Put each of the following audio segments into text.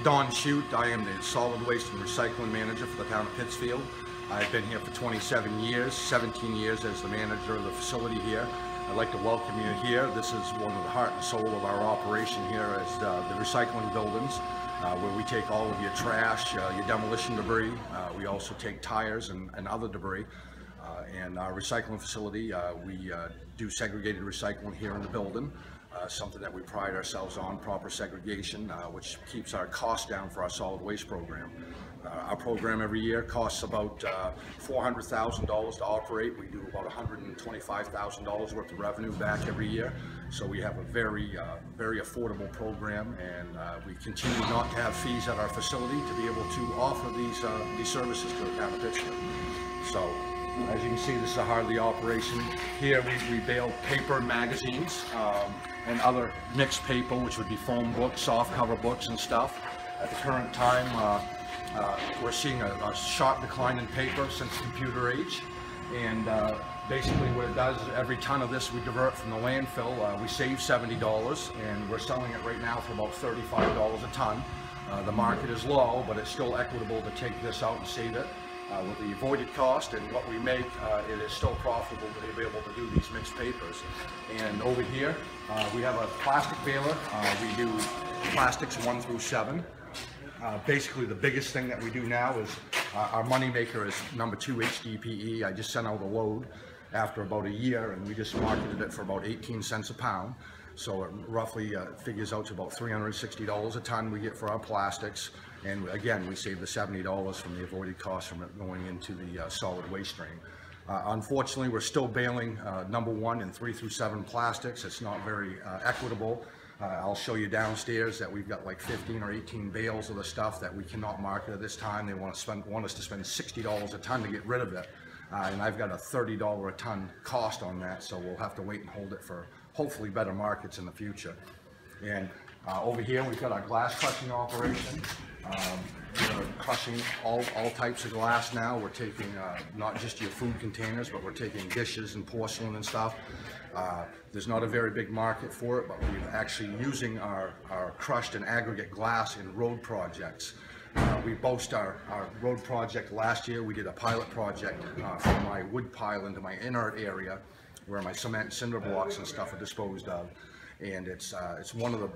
Don Shute. I am the solid waste and recycling manager for the town of Pittsfield. I've been here for 27 years, 17 years as the manager of the facility here. I'd like to welcome you here. This is one of the heart and soul of our operation here is the recycling buildings, where we take all of your trash, your demolition debris. We also take tires and other debris. And our recycling facility, we do segregated recycling here in the building. Something that we pride ourselves on, proper segregation, which keeps our costs down for our solid waste program. Our program every year costs about $400,000 to operate. We do about $125,000 worth of revenue back every year. So we have a very affordable program, and we continue not to have fees at our facility to be able to offer these services to the town of Pittsfield. So, as you can see, this is the heart of the operation. Here we bale paper magazines and other mixed paper, which would be foam books, soft cover books and stuff. At the current time, we're seeing a sharp decline in paper since the computer age. And basically what it does is every ton of this we divert from the landfill, we save $70, and we're selling it right now for about $35 a ton. The market is low, but it's still equitable to take this out and save it. With the avoided cost and what we make, it is still profitable to be able to do these mixed papers. And over here, we have a plastic baler. We do plastics 1 through 7. Basically, the biggest thing that we do now is our money maker is number 2 HDPE. I just sent out a load after about a year, and we just marketed it for about 18 cents a pound. So it roughly figures out to about $360 a ton we get for our plastics. And again, we save the $70 from the avoided cost from it going into the solid waste stream. Unfortunately, we're still baling number 1 and 3 through 7 plastics. It's not very equitable. I'll show you downstairs that we've got like 15 or 18 bales of the stuff that we cannot market at this time. They want us to spend $60 a ton to get rid of it. And I've got a $30 a ton cost on that, so we'll have to wait and hold it for hopefully better markets in the future. And over here we've got our glass crushing operation. We're crushing all types of glass now. We're taking not just your food containers, but we're taking dishes and porcelain and stuff. There's not a very big market for it, but we're actually using our crushed and aggregate glass in road projects. We boast our road project last year. We did a pilot project from my wood pile into my inert area where my cement and cinder blocks and stuff are disposed of. And it's one of the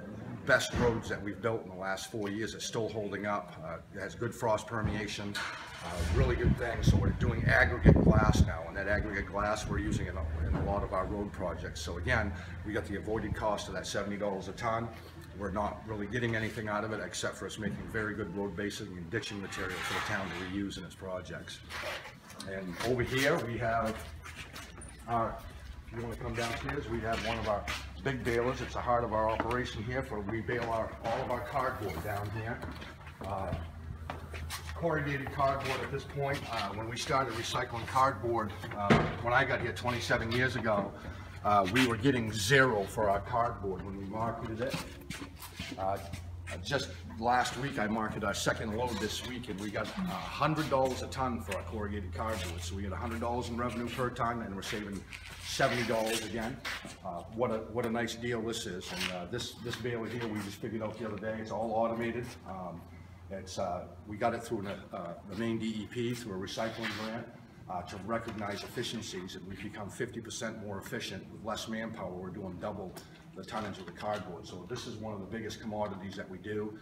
best roads that we've built in the last 4 years. It's still holding up. It has good frost permeation, really good thing. So we're doing aggregate glass now, and that aggregate glass we're using in a lot of our road projects. So again, we got the avoided cost of that $70 a ton. We're not really getting anything out of it except for it's making very good road basing and ditching material for the town to reuse in its projects. And over here we have our, if you want to come downstairs, we have one of our big balers. It's the heart of our operation here. We bale all of our cardboard down here. Corrugated cardboard at this point. When we started recycling cardboard, when I got here 27 years ago, we were getting 0 for our cardboard when we marketed it. Just last week I marketed our second load this week, and we got $100 a ton for our corrugated cardboard. So we get $100 in revenue per ton, and we're saving $70 again. What a nice deal this is. And this baler here we just figured out the other day. It's all automated. We got it through the Maine DEP through a recycling grant to recognize efficiencies, and we've become 50% more efficient with less manpower. We're doing double the tonnage of the cardboard. So this is one of the biggest commodities that we do.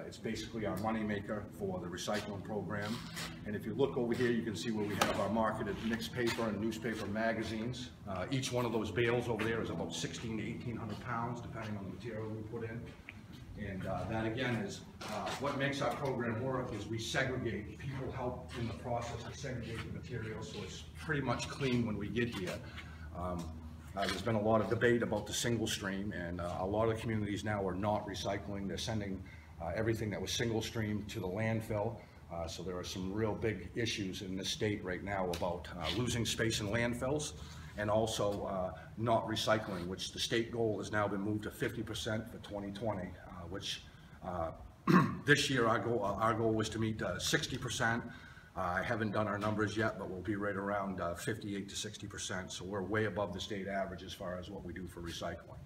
It's basically our money maker for the recycling program. And if you look over here, you can see where we have our marketed mixed paper and newspaper magazines. Each one of those bales over there is about 1,600 to 1,800 pounds, depending on the material we put in. And that again is what makes our program work is we segregate. People help in the process to segregate the material, so it's pretty much clean when we get here. There's been a lot of debate about the single stream, and a lot of communities now are not recycling. They're sending everything that was single stream to the landfill. So there are some real big issues in this state right now about losing space in landfills, and also not recycling, which the state goal has now been moved to 50% for 2020, which this year our goal was to meet 60%. I haven't done our numbers yet, but we'll be right around 58 to 60%. So we're way above the state average as far as what we do for recycling.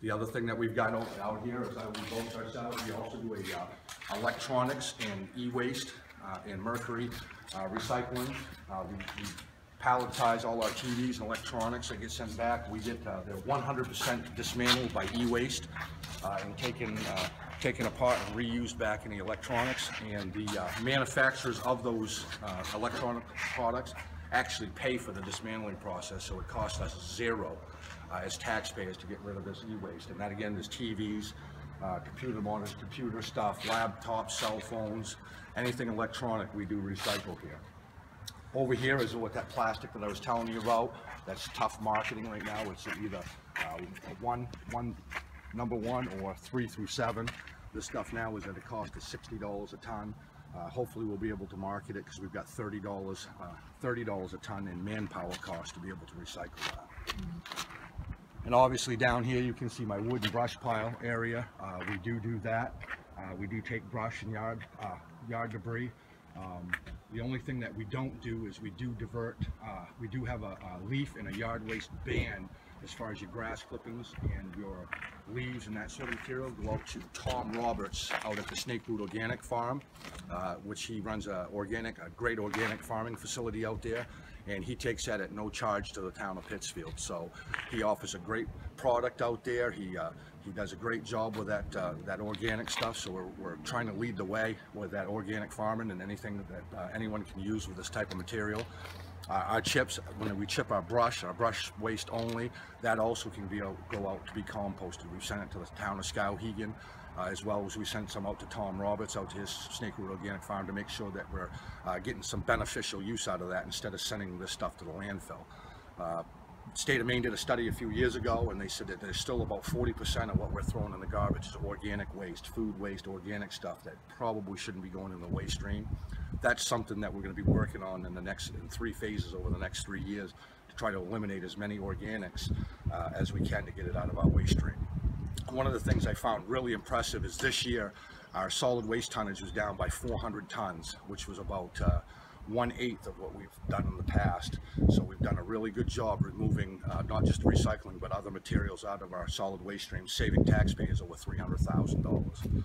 The other thing that we've got out here is we both ourselves, we also do electronics and e-waste and mercury recycling. We palletize all our TVs and electronics that get sent back. We get they're 100% dismantled by e-waste and taken apart and reused back in the electronics. And the manufacturers of those electronic products actually pay for the dismantling process, so it costs us zero as taxpayers to get rid of this e-waste. And that again is TVs, computer monitors, computer stuff, laptops, cell phones, anything electronic we do recycle here. Over here is what that plastic that I was telling you about. That's tough marketing right now. It's either number one or 3 through 7. This stuff now is at a cost of $60 a ton. Hopefully we'll be able to market it because we've got $30 a ton in manpower cost to be able to recycle that. And obviously down here you can see my wood and brush pile area. We do that. We do take brush and yard debris. The only thing that we don't do is we do divert, we do have a leaf and a yard waste ban as far as your grass clippings and your leaves and that sort of material go out to Tom Roberts out at the Snakeroot Organic Farm, which he runs a great organic farming facility out there, and he takes that at no charge to the town of Pittsfield. So he offers a great product out there. He does a great job with that organic stuff. So we're trying to lead the way with that organic farming and anything that anyone can use with this type of material. Our chips, when we chip our brush waste only, that also can go out to be composted. We've sent it to the town of Skowhegan, as well as we sent some out to Tom Roberts, out to his Snakeroot Organic Farm, to make sure that we're getting some beneficial use out of that instead of sending this stuff to the landfill. State of Maine did a study a few years ago, and they said that there's still about 40% of what we're throwing in the garbage is organic waste, food waste, organic stuff that probably shouldn't be going in the waste stream. That's something that we're going to be working on in 3 phases over the next 3 years to try to eliminate as many organics as we can to get it out of our waste stream. One of the things I found really impressive is this year our solid waste tonnage was down by 400 tons, which was about 1/8 of what we've done in the past. So we've done a really good job removing not just recycling but other materials out of our solid waste stream, saving taxpayers over $300,000.